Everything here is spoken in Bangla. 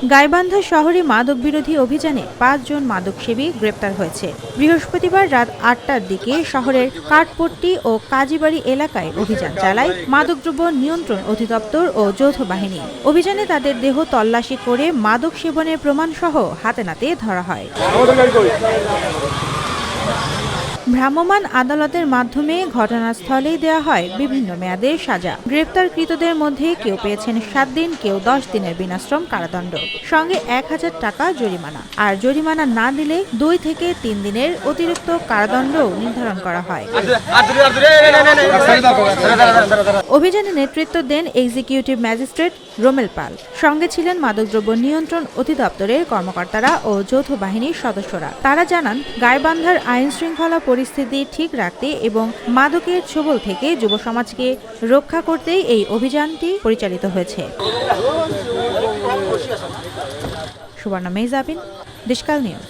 গাইবান্ধা শহরে মাদক বিরোধী অভিযানে ৫ জন মাদকসেবী গ্রেপ্তার হয়েছে। বৃহস্পতিবার রাত ৮টার দিকে শহরের কাঠপট্টি ও কাজীবাড়ি এলাকায় অভিযান চালায় মাদকদ্রব্য নিয়ন্ত্রণ অধিদপ্তর ও যৌথ বাহিনী। অভিযানে তাদের দেহ তল্লাশি করে মাদক সেবনের প্রমাণসহ হাতে নাতে ধরা হয়। ভ্রাম্যমাণ আদালতের মাধ্যমে ঘটনাস্থলেই দেওয়া হয় বিভিন্ন মেয়াদের সাজা। গ্রেপ্তারকৃতদের মধ্যে কেউ পেয়েছেন ৭ দিন, কেউ ১০ দিনের বিনাশ্রম কারাদণ্ড, সঙ্গে ১,০০০ টাকা জরিমানা। আর জরিমানা না দিলে ২ থেকে ৩ দিনের অতিরিক্ত কারাদণ্ডও নির্ধারণ করা হয়। অভিযানে নেতৃত্ব দেন এক্সিকিউটিভ ম্যাজিস্ট্রেট রোমেল পাল। সঙ্গে ছিলেন মাদকদ্রব্য নিয়ন্ত্রণ অধিদপ্তরের কর্মকর্তারা ও যৌথ বাহিনীর সদস্যরা। তারা জানান, গাইবান্ধার আইন শৃঙ্খলা পরিস্থিতি ঠিক রাখতে এবং মাদকের ছোবল থেকে যুব সমাজকে রক্ষা করতেই এই অভিযানটি পরিচালিত হয়েছে। সুবর্ণা মেহজাবিন, দেশকাল নিউজ।